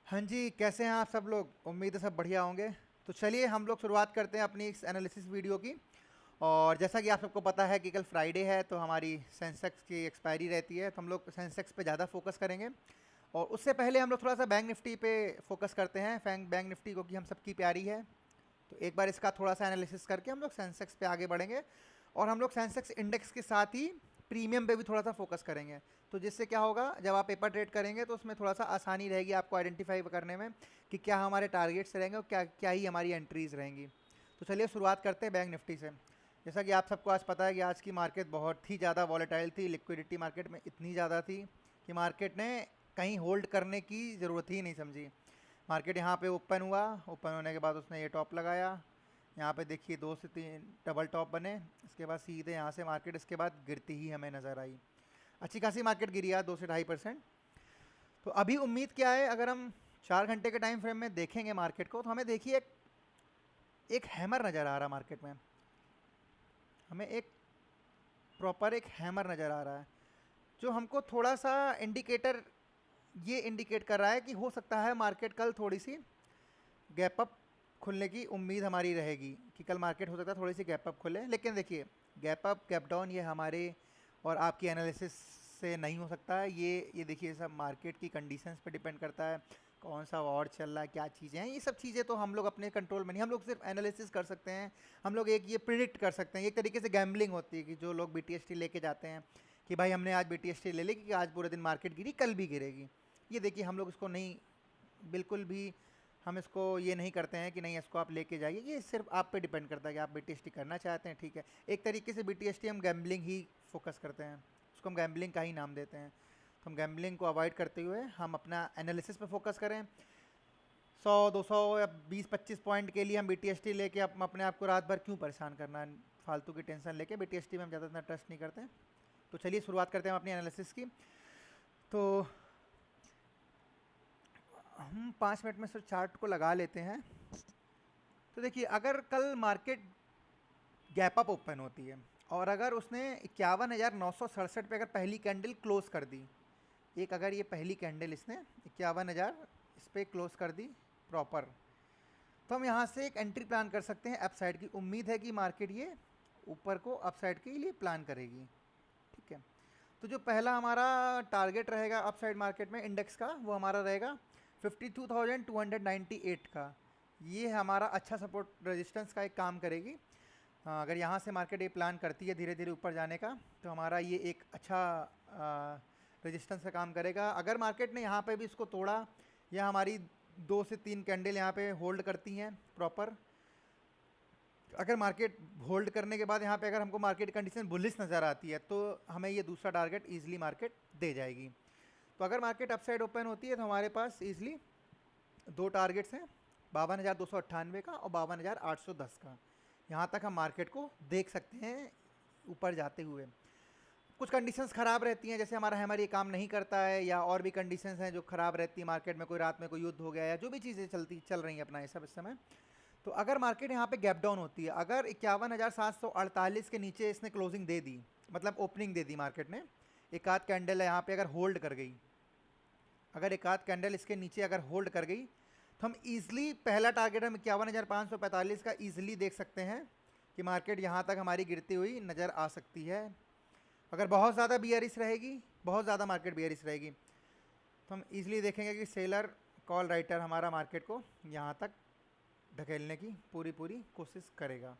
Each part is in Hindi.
हाँ जी, कैसे हैं आप सब लोग? उम्मीद है सब बढ़िया होंगे। तो चलिए हम लोग शुरुआत करते हैं अपनी इस एनालिसिस वीडियो की। और जैसा कि आप सबको पता है कि कल फ्राइडे है, तो हमारी सेंसेक्स की एक्सपायरी रहती है, तो हम लोग सेंसेक्स पे ज़्यादा फोकस करेंगे। और उससे पहले हम लोग थोड़ा सा बैंक निफ्टी पे फोकस करते हैं। बैंक बैंक निफ्टी को कि हम सबकी प्यारी है, तो एक बार इसका थोड़ा सा एनालिसिस करके हम लोग सेंसेक्स पे आगे बढ़ेंगे। और हम लोग सेंसेक्स इंडेक्स के साथ ही प्रीमियम पे भी थोड़ा सा फोकस करेंगे। तो जिससे क्या होगा, जब आप पेपर ट्रेड करेंगे तो उसमें थोड़ा सा आसानी रहेगी आपको आइडेंटिफाई करने में कि क्या हमारे टारगेट्स रहेंगे और क्या क्या ही हमारी एंट्रीज रहेंगी। तो चलिए शुरुआत करते हैं बैंक निफ्टी से। जैसा कि आप सबको आज पता है कि आज की मार्केट बहुत ही ज़्यादा वॉलेटाइल थी। लिक्विडिटी मार्केट में इतनी ज़्यादा थी कि मार्केट ने कहीं होल्ड करने की ज़रूरत ही नहीं समझी। मार्केट यहाँ पे ओपन हुआ, ओपन होने के बाद उसने ये टॉप लगाया। यहाँ पे देखिए 2 से 3 डबल टॉप बने। इसके बाद सीधे यहाँ से मार्केट इसके बाद गिरती ही हमें नज़र आई। अच्छी खासी मार्केट गिरी है 2 से 2.5%। तो अभी उम्मीद क्या है, अगर हम 4 घंटे के टाइम फ्रेम में देखेंगे मार्केट को, तो हमें देखिए एक हैमर नज़र आ रहा है मार्केट में। हमें एक प्रॉपर एक हैमर नज़र आ रहा है, जो हमको थोड़ा सा इंडिकेटर ये इंडिकेट कर रहा है कि हो सकता है मार्केट कल थोड़ी सी गैप अप खुलने की उम्मीद हमारी रहेगी, कि कल मार्केट हो सकता है थोड़ी सी गैप अप खुले। लेकिन देखिए, गैप अप गैप डाउन ये हमारे और आपकी एनालिसिस से नहीं हो सकता है। ये देखिए, सब मार्केट की कंडीशंस पे डिपेंड करता है, कौन सा वॉर चल रहा है, क्या चीज़ें हैं। ये सब चीज़ें तो हम लोग अपने कंट्रोल में नहीं, हम लोग सिर्फ एनालिसिस कर सकते हैं। हम लोग एक ये प्रिडिक्ट कर सकते हैं। एक तरीके से गैम्बलिंग होती है कि जो लोग BTST लेके जाते हैं कि भाई हमने आज BTST ले ली कि आज पूरे दिन मार्केट गिरी, कल भी गिरेगी। ये देखिए, हम लोग इसको नहीं, बिल्कुल भी हम इसको ये नहीं करते हैं कि नहीं इसको आप लेके जाइए। ये सिर्फ आप पे डिपेंड करता है कि आप BTST करना चाहते हैं, ठीक है। एक तरीके से BTST हम गैम्बलिंग ही फोकस करते हैं, उसको हम गैम्बलिंग का ही नाम देते हैं। तो हम गैम्बलिंग को अवॉइड करते हुए हम अपना एनालिसिस पे फोकस करें। 100 200 या 20 25 पॉइंट के लिए हम BTST लेके अपने आप को रात भर क्यों परेशान करना है फालतू की टेंशन लेके। BTST में हम ज़्यादा इतना ट्रस्ट नहीं करते। तो चलिए शुरुआत करते हैं हम अपनी एनालिसिस की। तो हम 5 मिनट में सिर्फ चार्ट को लगा लेते हैं। तो देखिए, अगर कल मार्केट गैप अप ओपन होती है और अगर उसने 51,967 पे अगर पहली कैंडल क्लोज कर दी, एक अगर ये पहली कैंडल इसने 51,000 इस पर क्लोज कर दी प्रॉपर, तो हम यहाँ से एक एंट्री प्लान कर सकते हैं अपसाइड की। उम्मीद है कि मार्केट ये ऊपर को अपसाइड के लिए प्लान करेगी, ठीक है। तो जो पहला हमारा टारगेट रहेगा अपसाइड मार्केट में इंडेक्स का, वो हमारा रहेगा 52,298 का। ये हमारा अच्छा सपोर्ट रेजिस्टेंस का एक काम करेगी। अगर यहाँ से मार्केट ये प्लान करती है धीरे धीरे ऊपर जाने का, तो हमारा ये एक अच्छा रेजिस्टेंस का काम करेगा। अगर मार्केट ने यहाँ पे भी इसको तोड़ा, या हमारी 2 से 3 कैंडल यहाँ पे होल्ड करती हैं प्रॉपर, अगर मार्केट होल्ड करने के बाद यहाँ पे अगर हमको मार्केट कंडीशन बुलिश नज़र आती है, तो हमें ये दूसरा टारगेट ईजिली मार्केट दे जाएगी। तो अगर मार्केट अपसाइड ओपन होती है, तो हमारे पास ईजिली 2 टारगेट्स हैं, 52,298 का और 52,810 का। यहाँ तक हम मार्केट को देख सकते हैं ऊपर जाते हुए। कुछ कंडीशंस ख़राब रहती हैं, जैसे हमारा ये काम नहीं करता है, या और भी कंडीशंस हैं जो ख़राब रहती है मार्केट में, कोई रात में कोई युद्ध हो गया, या जो भी चीज़ें चल रही हैं अपना ये सब इस समय। तो अगर मार्केट यहाँ पे गैप डाउन होती है, अगर 51,748 के नीचे इसने क्लोजिंग दे दी, मतलब ओपनिंग दे दी मार्केट ने, एक आध कैंडल यहाँ पे अगर होल्ड कर गई, अगर एक आध कैंडल इसके नीचे अगर होल्ड कर गई, तो हम ईजिली पहला टारगेट हम 51,545 का ईजिली देख सकते हैं कि मार्केट यहाँ तक हमारी गिरती हुई नज़र आ सकती है। अगर बहुत ज़्यादा बियरिश रहेगी, बहुत ज़्यादा मार्केट बियरिश रहेगी, तो हम ईजिली देखेंगे कि सेलर कॉल राइटर हमारा मार्केट को यहाँ तक ढकेलने की पूरी पूरी कोशिश करेगा।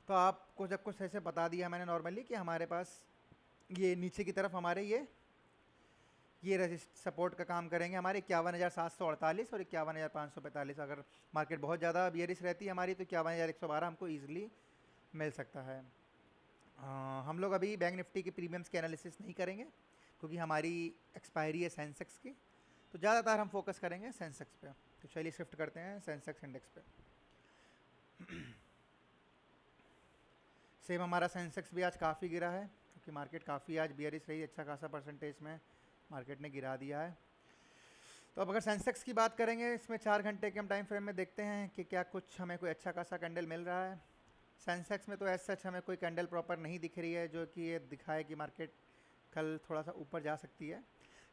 तो आपको जब कुछ ऐसे बता दिया मैंने नॉर्मली कि हमारे पास ये नीचे की तरफ हमारे ये रजिस्ट सपोर्ट का काम करेंगे हमारे 51,748 और 51,545। अगर मार्केट बहुत ज़्यादा बियरिश रहती है हमारी, तो 51,112 हमको ईजिली मिल सकता है। हम लोग अभी बैंक निफ्टी की प्रीमियम्स के एनालिसिस नहीं करेंगे, क्योंकि हमारी एक्सपायरी है सेंसेक्स की। तो ज़्यादातर हम फोकस करेंगे सेंसेक्स पे। तो चलिए शिफ्ट करते हैं सेंसेक्स इंडेक्स पे। सेम हमारा सेंसेक्स भी आज काफ़ी गिरा है, क्योंकि मार्केट काफ़ी आज बियरिश रही, अच्छा खासा परसेंटेज में मार्केट ने गिरा दिया है। तो अब अगर सेंसेक्स की बात करेंगे, इसमें 4 घंटे के हम टाइम फ्रेम में देखते हैं कि क्या कुछ हमें कोई अच्छा खासा कैंडल मिल रहा है। सेंसेक्स में तो एज सच हमें कोई कैंडल प्रॉपर नहीं दिख रही है जो कि ये दिखाए कि मार्केट कल थोड़ा सा ऊपर जा सकती है।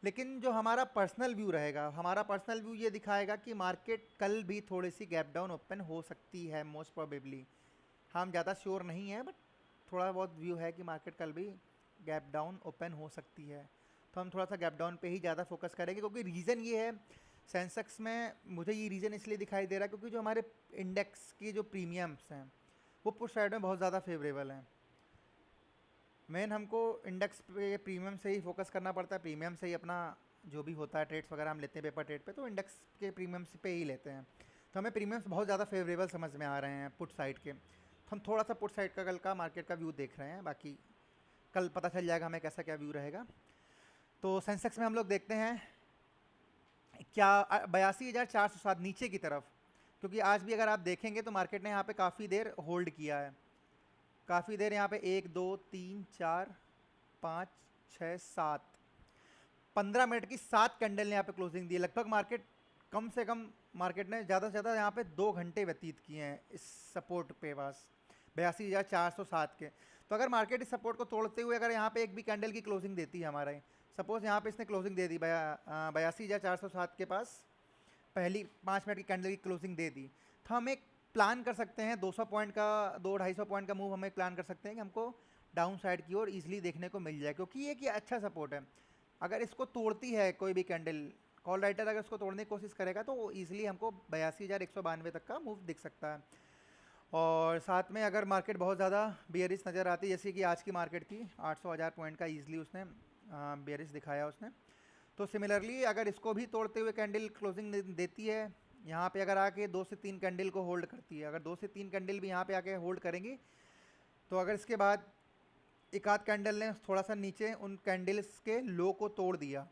लेकिन जो हमारा पर्सनल व्यू रहेगा, हमारा पर्सनल व्यू ये दिखाएगा कि मार्केट कल भी थोड़ी सी गैप डाउन ओपन हो सकती है मोस्ट प्रोबेबली। हम ज़्यादा श्योर नहीं है, बट थोड़ा बहुत व्यू है कि मार्केट कल भी गैप डाउन ओपन हो सकती है। तो हम थोड़ा सा गैप डाउन पे ही ज़्यादा फोकस करेंगे, क्योंकि रीज़न ये है सेंसेक्स में, मुझे ये रीज़न इसलिए दिखाई दे रहा है क्योंकि जो हमारे इंडेक्स की जो प्रीमियम्स हैं वो पुश साइड में बहुत ज़्यादा फेवरेबल हैं। मेन हमको इंडेक्स पे प्रीमियम से ही फोकस करना पड़ता है, प्रीमियम से ही अपना जो भी होता है ट्रेड्स वगैरह हम लेते हैं पेपर ट्रेड पे, तो इंडेक्स के प्रीमियम्स पे ही लेते हैं। तो हमें प्रीमियम्स बहुत ज़्यादा फेवरेबल समझ में आ रहे हैं पुट साइड के। तो हम थोड़ा सा पुट साइड का कल का मार्केट का व्यू देख रहे हैं, बाकी कल पता चल जाएगा हमें कैसा क्या व्यू रहेगा। तो सेंसेक्स में हम लोग देखते हैं क्या 82,407 नीचे की तरफ, क्योंकि आज भी अगर आप देखेंगे तो मार्केट ने यहाँ पे काफ़ी देर होल्ड किया है, काफ़ी देर यहाँ पे 1 2 3 4 5 6 7 15 मिनट की 7 कैंडल ने यहाँ पे क्लोजिंग दी है। लगभग मार्केट कम से कम मार्केट ने ज़्यादा से ज़्यादा यहाँ पे 2 घंटे व्यतीत किए हैं इस सपोर्ट पे पास 82,407 के। तो अगर मार्केट इस सपोर्ट को तोड़ते हुए अगर यहाँ पे एक भी कैंडल की क्लोजिंग देती है हमारे, सपोज यहाँ पे इसने क्लोजिंग दे दी 82,407 के पास, पहली 5 मिनट की कैंडल की क्लोजिंग दे दी, तो हम एक प्लान कर सकते हैं 200 पॉइंट का, 200-250 पॉइंट का मूव हम एक प्लान कर सकते हैं कि हमको डाउन साइड की ओर ईजिली देखने को मिल जाए, क्योंकि ये कि अच्छा सपोर्ट है। अगर इसको तोड़ती है कोई भी कैंडल, कॉल राइटर अगर इसको तोड़ने की कोशिश करेगा तो ईजिली हमको 82,192 तक का मूव दिख सकता है। और साथ में अगर मार्केट बहुत ज़्यादा बेयरिश नज़र आती है, जैसे कि आज की मार्केट थी 800,000 पॉइंट का ईजिली उसने बेयरिश दिखाया उसने, तो सिमिलरली अगर इसको भी तोड़ते हुए कैंडल क्लोजिंग देती है यहाँ पे, अगर आके 2 से 3 कैंडल को होल्ड करती है, अगर 2 से 3 कैंडल भी यहाँ पे आके होल्ड करेंगी, तो अगर इसके बाद एक आध कैंडल ने थोड़ा सा नीचे उन कैंडल्स के लो को तोड़ दिया,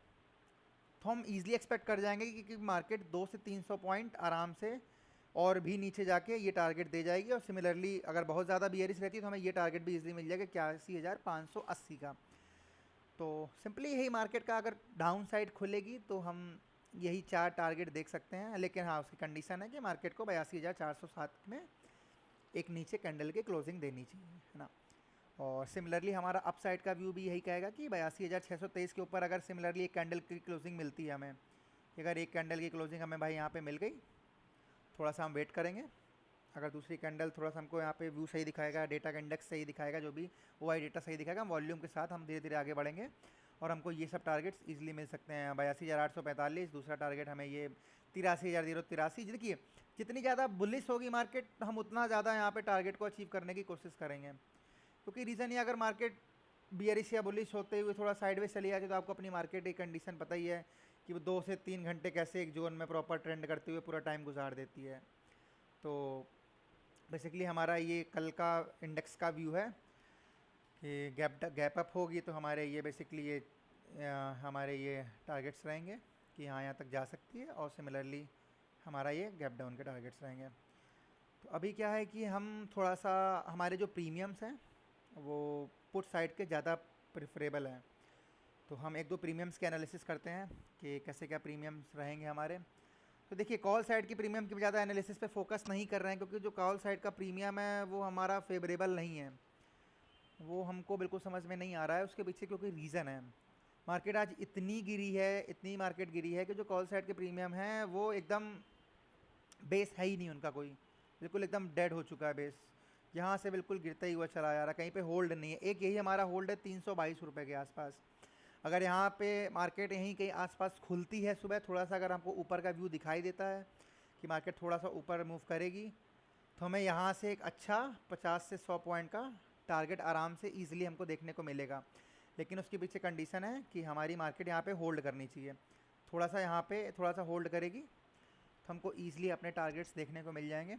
तो हम इजीली एक्सपेक्ट कर जाएंगे कि मार्केट 200 से 300 पॉइंट आराम से और भी नीचे जाके ये टारगेट दे जाएगी। और सिमिलरली अगर बहुत ज़्यादा बियरिश रहती है तो हमें ये टारगेट भी इजीली मिल जाएगा 81,580 का। तो सिंपली यही मार्केट का अगर डाउन साइड खुलेगी तो हम यही 4 टारगेट देख सकते हैं, लेकिन हाँ उसकी कंडीशन है कि मार्केट को 82,407 में एक नीचे कैंडल की क्लोजिंग देनी चाहिए, है ना। और सिमिलरली हमारा अप साइड का व्यू भी यही कहेगा कि 82,623 के ऊपर अगर सिमिलरली एक कैंडल की क्लोजिंग मिलती है हमें, अगर एक कैंडल की क्लोजिंग हमें भाई यहाँ पे मिल गई, थोड़ा सा हम वेट करेंगे। अगर दूसरी कैंडल थोड़ा सा हमको यहाँ पे व्यू सही दिखाएगा, डेटा का इंडेक्स सही दिखाएगा, जो भी वो आई डेटा सही दिखाएगा, वॉल्यूम के साथ हम धीरे धीरे आगे बढ़ेंगे और हमको ये सब टारगेट्स इजीली मिल सकते हैं। 82,845 दूसरा टारगेट, हमें ये 83,083। देखिए जितनी ज़्यादा बुलिश होगी मार्केट हम उतना ज़्यादा यहाँ पे टारगेट को अचीव करने की कोशिश करेंगे, क्योंकि रीज़न ये अगर मार्केट बियरिश या बुलिश होते हुए थोड़ा साइडवेज चली जाती है तो आपको अपनी मार्केट की कंडीशन पता ही है कि वो 2 से 3 घंटे कैसे एक जोन में प्रॉपर ट्रेंड करते हुए पूरा टाइम गुजार देती है। तो बेसिकली हमारा ये कल का इंडेक्स का व्यू है कि गैप अप होगी तो हमारे ये बेसिकली ये हमारे ये टारगेट्स रहेंगे कि हाँ यहाँ तक जा सकती है, और सिमिलरली हमारा ये गैप डाउन के टारगेट्स रहेंगे। तो अभी क्या है कि हम थोड़ा सा हमारे जो प्रीमियम्स हैं वो पुट साइड के ज़्यादा प्रेफरेबल हैं, तो हम एक दो प्रीमियम्स के एनालिसिस करते हैं कि कैसे क्या प्रीमियम्स रहेंगे हमारे। तो देखिए कॉल साइड की प्रीमियम की ज़्यादा एनालिसिस पे फोकस नहीं कर रहे हैं, क्योंकि जो कॉल साइड का प्रीमियम है वो हमारा फेवरेबल नहीं है, वो हमको बिल्कुल समझ में नहीं आ रहा है उसके पीछे, क्योंकि रीज़न है मार्केट आज इतनी गिरी है, इतनी मार्केट गिरी है कि जो कॉल साइड के प्रीमियम हैं वो एकदम बेस है ही नहीं उनका, कोई बिल्कुल एकदम डेड हो चुका है बेस, यहाँ से बिल्कुल गिरता ही हुआ चला जा रहा है, कहीं पे होल्ड नहीं है। एक यही हमारा होल्ड है 322 रुपये के आसपास। अगर यहाँ पे मार्केट यहीं कहीं आसपास खुलती है सुबह, थोड़ा सा अगर हमको ऊपर का व्यू दिखाई देता है कि मार्केट थोड़ा सा ऊपर मूव करेगी, तो हमें यहाँ से एक अच्छा 50 से 100 पॉइंट का टारगेट आराम से ईजिली हमको देखने को मिलेगा। लेकिन उसके पीछे कंडीशन है कि हमारी मार्केट यहाँ पे होल्ड करनी चाहिए, थोड़ा सा यहाँ पे थोड़ा सा होल्ड करेगी तो हमको ईजिली अपने टारगेट्स देखने को मिल जाएंगे।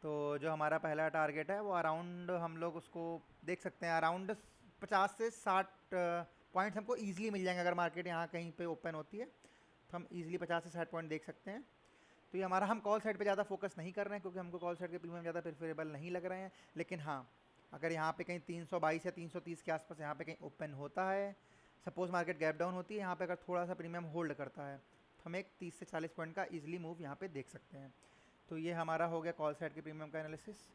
तो जो हमारा पहला टारगेट है वो अराउंड हम लोग उसको देख सकते हैं, अराउंड 50 से 60 पॉइंट्स हमको ईजिली मिल जाएंगे। अगर मार्केट यहाँ कहीं पे ओपन होती है तो हम ईजिली 50 से 60 पॉइंट देख सकते हैं। तो ये हमारा, हम कॉल साइड पे ज़्यादा फोकस नहीं कर रहे हैं क्योंकि हमको कॉल साइड के प्रीमियम ज़्यादा प्रेफरेबल नहीं लग रहे हैं। लेकिन हाँ अगर यहाँ पे कहीं 322 या 330 के आसपास यहाँ पे कहीं ओपन होता है, सपोज मार्केट गैप डाउन होती है, यहाँ पे अगर थोड़ा सा प्रीमियम होल्ड करता है तो हम एक 30 से 40 पॉइंट का ईजिली मूव यहाँ पे देख सकते हैं। तो ये हमारा हो गया कॉल साइड के प्रीमियम का एनालिसिस।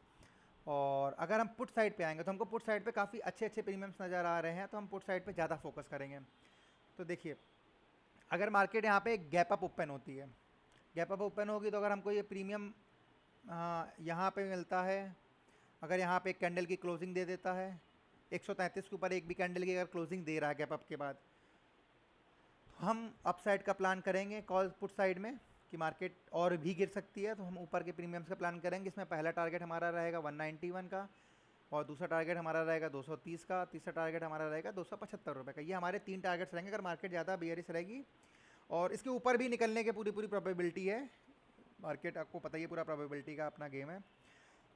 और अगर हम पुट साइड पे आएंगे तो हमको पुट साइड पे काफ़ी अच्छे अच्छे प्रीमियम्स नज़र आ रहे हैं, तो हम पुट साइड पे ज़्यादा फोकस करेंगे। तो देखिए अगर मार्केट यहाँ पे गैप अप ओपन होती है, गैप अप ओपन होगी तो अगर हमको ये प्रीमियम यहाँ पे मिलता है, अगर यहाँ पे एक कैंडल की क्लोजिंग दे देता है 133 के ऊपर, एक भी कैंडल की अगर क्लोजिंग दे रहा है गैप अप के बाद, तो हम अप साइड का प्लान करेंगे कॉल पुट साइड में कि मार्केट और भी गिर सकती है, तो हम ऊपर के प्रीमियम्स का प्लान करेंगे। इसमें पहला टारगेट हमारा रहेगा 191 का, और दूसरा टारगेट हमारा रहेगा 230 का, तीसरा टारगेट हमारा रहेगा 275 रुपये का। ये हमारे 3 टारगेट्स रहेंगे अगर मार्केट ज़्यादा बेयरिश रहेगी, और इसके ऊपर भी निकलने की पूरी प्रोबेबिलिटी है। मार्केट आपको पता ही है, पूरा प्रोबेबिलिटी का अपना गेम है।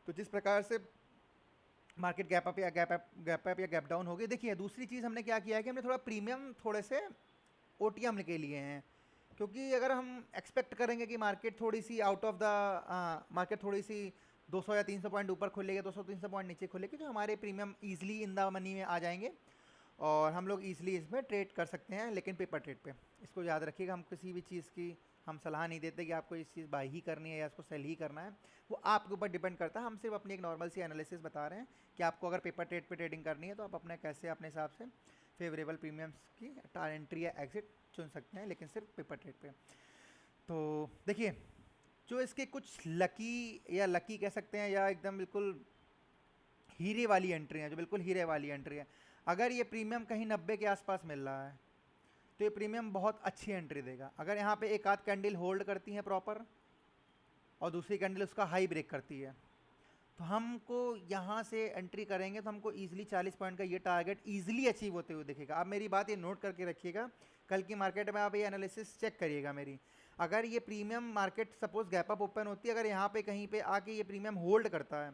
तो जिस प्रकार से मार्केट गैप अप या गैप डाउन होगी। देखिए दूसरी चीज़ हमने क्या किया है कि हमने थोड़ा प्रीमियम थोड़े से OTM के लिए हैं, क्योंकि अगर हम एक्सपेक्ट करेंगे कि मार्केट थोड़ी सी आउट ऑफ द मार्केट थोड़ी सी 200 या 300 पॉइंट ऊपर खुलेगी, 200-300 पॉइंट नीचे खुलेगी, तो हमारे premium easily in the money में आ जाएंगे और हम लोग ईजिली इसमें ट्रेड कर सकते हैं, लेकिन पेपर ट्रेड पे। इसको याद रखिएगा, हम किसी भी चीज़ की हम सलाह नहीं देते कि आपको इस चीज़ बाई ही करनी है या इसको सेल ही करना है, वो आपके ऊपर डिपेंड करता है। हम सिर्फ अपनी एक नॉर्मल सी एनालिसिस बता रहे हैं कि आपको अगर पेपर ट्रेड पे ट्रेडिंग करनी है तो आप अपने कैसे अपने हिसाब से फेवरेबल प्रीमियम्स की एंट्री या एग्जिट चुन सकते हैं, लेकिन सिर्फ पेपर ट्रेड पे। तो देखिए जो इसके कुछ लकी कह सकते हैं या एकदम बिल्कुल हीरे वाली एंट्री है, जो बिल्कुल हीरे वाली एंट्री है, अगर ये प्रीमियम कहीं 90 के आसपास मिल रहा है तो ये प्रीमियम बहुत अच्छी एंट्री देगा। अगर यहाँ पे एक आध कैंडल होल्ड करती है प्रॉपर और दूसरी कैंडल उसका हाई ब्रेक करती है, तो हमको यहाँ से एंट्री करेंगे तो हमको ईजिली 40 पॉइंट का ये टारगेट ईजिली अचीव होते हुए दिखेगा। आप मेरी बात ये नोट करके रखिएगा, कल की मार्केट में आप ये एनालिसिस चेक करिएगा मेरी। अगर ये premium market suppose gap up open होती है, अगर यहाँ पे कहीं पे आके ये प्रीमियम होल्ड करता है,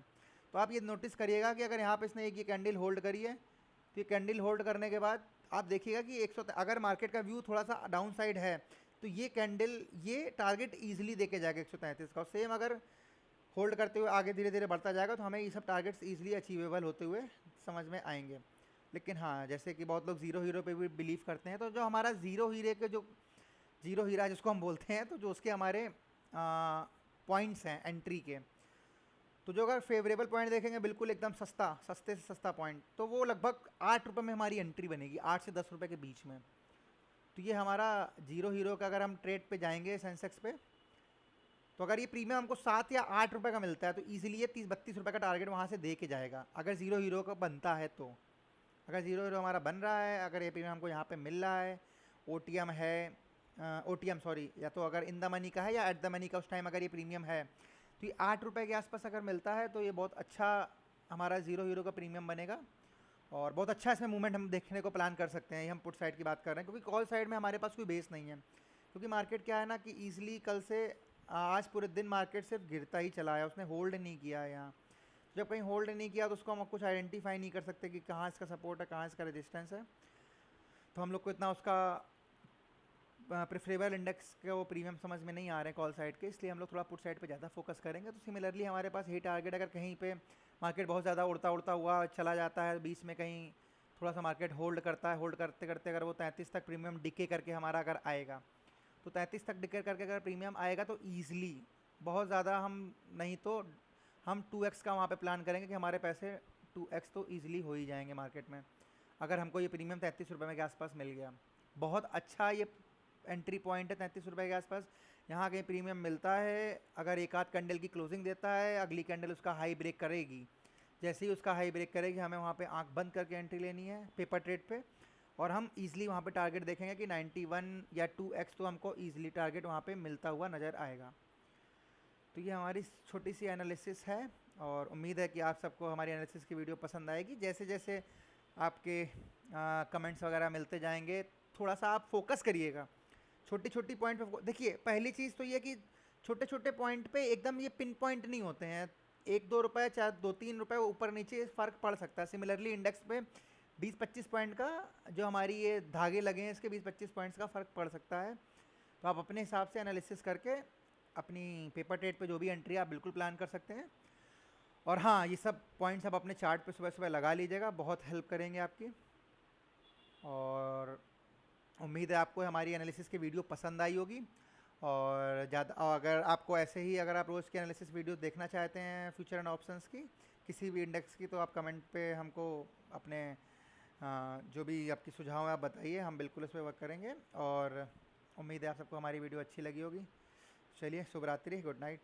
तो आप ये नोटिस करिएगा कि अगर यहाँ पे इसने एक ये कैंडल होल्ड करी है, तो ये कैंडल होल्ड करने के बाद आप देखिएगा कि 100, अगर मार्केट का व्यू थोड़ा सा डाउन साइड है तो ये कैंडल ये टारगेट ईजिली देके जाएगा 133 का। और सेम अगर होल्ड करते हुए आगे धीरे धीरे बढ़ता जाएगा तो हमें ये सब टारगेट्स ईजिली अचीवेबल होते हुए समझ में आएंगे। लेकिन हाँ, जैसे कि बहुत लोग जीरो हीरो पे भी बिलीव करते हैं, तो जो हमारा जीरो हीरा जिसको हम बोलते हैं, तो जो उसके हमारे पॉइंट्स हैं एंट्री के, तो जो अगर फेवरेबल पॉइंट देखेंगे बिल्कुल एकदम सस्ते से सस्ता पॉइंट, तो वो लगभग 8 रुपये में हमारी एंट्री बनेगी, 8 से 10 रुपये के बीच में। तो ये हमारा जीरो हीरो का अगर हम ट्रेड पे जाएंगे सेंसेक्स पे, तो अगर ये प्रीमियम हमको 7 या 8 रुपये का मिलता है तो ईजिली ये 30-32 रुपये का टारगेट वहाँ से दे के जाएगा, अगर जीरो हीरो का बनता है तो। अगर जीरो हीरो हमारा बन रहा है, अगर ये प्रीमियम हमको यहाँ पे मिल रहा है, OTM है, OTM सॉरी, या तो अगर इन द मनी का है या एट द मनी का उस टाइम अगर ये प्रीमियम है, तो ये 8 रुपये के आसपास अगर मिलता है तो ये बहुत अच्छा हमारा जीरो हीरो का प्रीमियम बनेगा, और बहुत अच्छा इसमें मूवमेंट हम देखने को प्लान कर सकते हैं। ये हम पुट साइड की बात कर रहे हैं, क्योंकि कॉल साइड में हमारे पास कोई बेस नहीं है, क्योंकि मार्केट क्या है ना कि ईजिली कल से आज पूरे दिन मार्केट सिर्फ गिरता ही चला है, उसने होल्ड नहीं किया है यहाँ। जब कहीं होल्ड नहीं किया तो उसको हम कुछ आइडेंटिफाई नहीं कर सकते कि कहाँ इसका सपोर्ट है, कहाँ इसका रेजिस्टेंस है, तो हम लोग को इतना उसका प्रेफरेबल इंडेक्स के वो प्रीमियम समझ में नहीं आ रहे हैं कॉल साइड के, इसलिए हम लोग थोड़ा पुट साइड पे ज़्यादा फोकस करेंगे। तो सिमिलरली हमारे पास यही टारगेट, अगर कहीं पे मार्केट बहुत ज़्यादा उड़ता हुआ चला जाता है, बीच में कहीं थोड़ा सा मार्केट होल्ड करता है, होल्ड करते करते अगर वो 33 तक प्रीमियम डिके करके हमारा अगर आएगा, तो 33 तक डिके करके अगर प्रीमियम आएगा तो ईजिली बहुत ज़्यादा हम नहीं तो हम 2x का वहाँ पे प्लान करेंगे कि हमारे पैसे 2x तो ईजिली हो ही जाएंगे मार्केट में, अगर हमको ये प्रीमियम 33 रुपये के आसपास मिल गया। बहुत अच्छा ये एंट्री पॉइंट है 33 रुपये के आसपास। यहाँ कहीं प्रीमियम मिलता है, अगर एक आध कैंडल की क्लोजिंग देता है, अगली कैंडल उसका हाई ब्रेक करेगी, जैसे ही उसका हाई ब्रेक करेगी हमें वहाँ पे आंख बंद करके एंट्री लेनी है पेपर ट्रेड पे, और हम ईजिली वहाँ पे टारगेट देखेंगे कि 91 या 2x तो हमको ईजिली टारगेट वहाँ पे मिलता हुआ नज़र आएगा। तो ये हमारी छोटी सी एनालिसिस है, और उम्मीद है कि आप सबको हमारी एनालिसिस की वीडियो पसंद आएगी। जैसे जैसे आपके कमेंट्स वगैरह मिलते जाएंगे, थोड़ा सा आप फोकस करिएगा छोटी छोटी पॉइंट पे। देखिए पहली चीज़ तो ये कि छोटे छोटे पॉइंट पे एकदम ये पिन पॉइंट नहीं होते हैं, 1-2 रुपये चाहे 2-3 रुपये ऊपर नीचे फ़र्क पड़ सकता है। सिमिलरली इंडेक्स पे 20-25 पॉइंट का जो हमारी ये धागे लगे हैं, इसके 20-25 पॉइंट्स का फ़र्क पड़ सकता है। तो आप अपने हिसाब से एनालिसिस करके अपनी पेपर ट्रेड पे जो भी एंट्री आप बिल्कुल प्लान कर सकते हैं। और हाँ, ये सब पॉइंट्स आप अपने चार्ट पे सुबह सुबह लगा लीजिएगा, बहुत हेल्प करेंगे आपकी। और उम्मीद है आपको हमारी एनालिसिस की वीडियो पसंद आई होगी, और ज़्यादा अगर आपको ऐसे ही अगर आप रोज़ की एनालिसिस वीडियो देखना चाहते हैं फ्यूचर एंड ऑप्शंस की किसी भी इंडेक्स की, तो आप कमेंट पे हमको अपने जो भी आपकी सुझाव है आप बताइए, हम बिल्कुल उस पर वर्क करेंगे। और उम्मीद है आप सबको हमारी वीडियो अच्छी लगी होगी। चलिए शुभ रात्रि, गुड नाइट।